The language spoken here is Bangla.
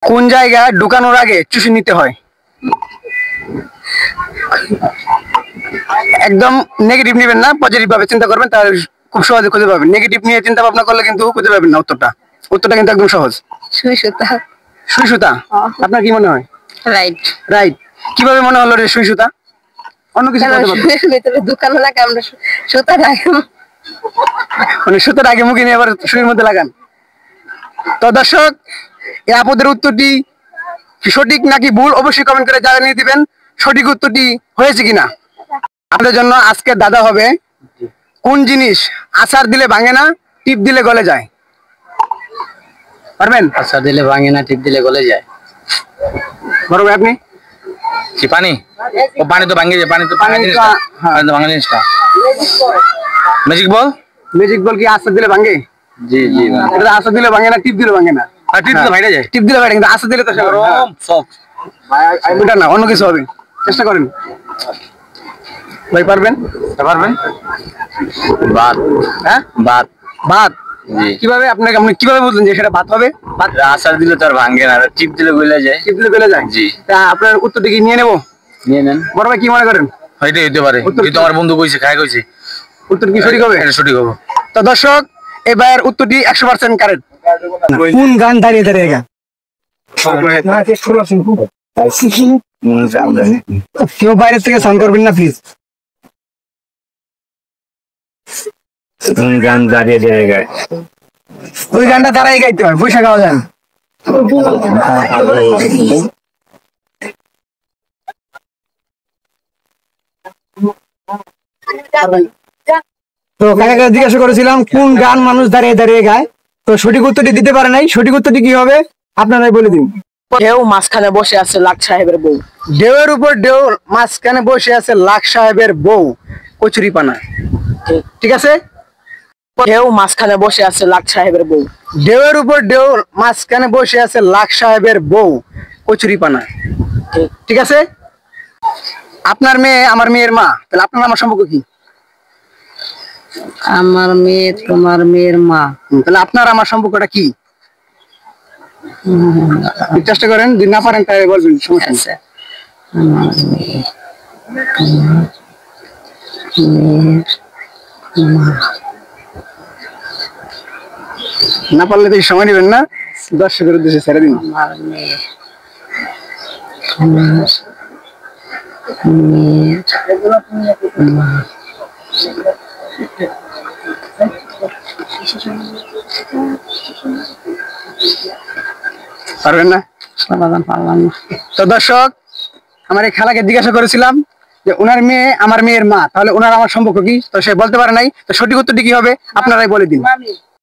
কোন জায়গায় ঢুকানোর আগে চুষে নিতে হয়? একদম নেগেটিভ নেবেন না, পজিটিভ ভাবে চিন্তা করবেন, তাহলে খুব সহজে খুঁজে পাবেন। নেগেটিভ নিয়ে চিন্তা ভাবনা করলে কিন্তু খুঁজে পাবেন না উত্তরটা। উত্তরটা কিন্তু একদম সহজ, সুই সুতা। সুই সুতা? আপনার কি মনে হয়? Right right. কিভাবে মনে হলো রে সুই সুতা? অন্য কিছু ভিতরে দোকানে লাগে আমরা সুতা রাখি, মানে সুতার আগে মুখে নিয়ে আবার সুইয়ের মধ্যে লাগান। তো দর্শক, এই আপদের উত্তরটি সঠিক নাকি ভুল অবশ্যই কমেন্ট করে জানিয়ে দিবেন সঠিক উত্তরটি হয়েছে কিনা। আপনাদের জন্য আজকে দাদা হবে কোন জিনিস আচার দিলে ভাঙে না, টিপ দিলে গলে যায়? পারবেন? আচার দিলে ভাঙে না, টিপ দিলে গলে যায়। বড় ভাই আপনি? কি পানি? ও পানি তো ভাঙে যায়, পানি তো ভাঙা জিনিসটা, পানি তো ভাঙা জিনিসটা। Magic ball. ম্যাজিক বল কি আচার দিলে ভাঙে? জি জি। এটা আচার দিলে ভাঙে না, টিপ দিলে ভাঙে না। টিপ দিলে ভাঙে যায়, টিপ দিলে ভাঙে, কিন্তু আচার দিলে তো সব ওটা না, অন্য কিছু হবে। চেষ্টা করেন ভাই, পারবেন? পারবেন। ভাত। হ্যাঁ, ভাত। ভাত? জি। কিভাবে আপনাকে, আপনি কিভাবে বুঝলেন যে সেটা ভাত হবে? আচার দিলে তো আর ভাঙে না, টিপ দিলে গলে যায়। টিপ দিলে গলে যায়? জি। তা আপনার উত্তরটি কি নিয়ে নেবো? নিয়ে নেন। বড় ভাই কি মনে করেন? হয়তো হইতে পারে, কিন্তু আমার বন্ধু কইছে, খাই কইছে উত্তর কি সঠিক হবে? এটা সঠিক হবে। তো দর্শক, এবার উত্তরটি 100% কারেক্ট। কোন গান দাঁড়িয়ে দাঁড়িয়ে গা? কেউ বাইরে থেকে সাউন্ড করবেন না প্লিজ। গান দাঁড়িয়ে জায়গায়, ওই গানটা দাঁড়াই গাইতে হয়, বৈশাখ গাওয়া যায় না। তো কাকা জিজ্ঞাসা করেছিলাম কোন গান মানুষ দাঁড়িয়ে দাঁড়িয়ে গায়, তো সঠিক উত্তরটি দিতে পারে নাই। সঠিক উত্তরটি কি হবে আপনারাই বলে দিন। ঢেউ মাঝখানে বসে আছে লাট সাহেবের বউ। ঢেউয়ের উপর ঢেউ, মাঝখানে বসে আছে লাখ সাহেবের বউ, কচুরি পানা। ঠিক আছে? ঢেউ মাঝখানে বসে আছে লাট সাহেবের বউ। ঢেউয়ের উপর ঢেউ, মাঝখানে বসে আছে লাখ সাহেবের বউ, কচুরি পানা। ঠিক আছে? আপনার মেয়ে আমার মেয়ের মা, তাহলে আপনার আমার সম্পর্ক কি? আমার মেয়ে তোমার মেয়ের মা। তাহলে আপনার আমার সম্পর্কটা কি? চেষ্টা করেন, যদি না পারেন তাহলে বলবেন, সমস্যা নেই। আমার মেয়ে না পারলে তো সময় নেবেন না, দর্শকের উদ্দেশ্যে ছেড়ে দিন। আমার মেয়ে পারবেন না? সমাধান পারলাম না। তো দর্শক, আমার এই খালাকে জিজ্ঞাসা করেছিলাম যে ওনার মেয়ে আমার মেয়ের মা, তাহলে ওনার আমার সম্পর্ক কি, তো সে বলতে পারে নাই। তো সঠিক উত্তরটি কি হবে আপনারাই বলে দিন।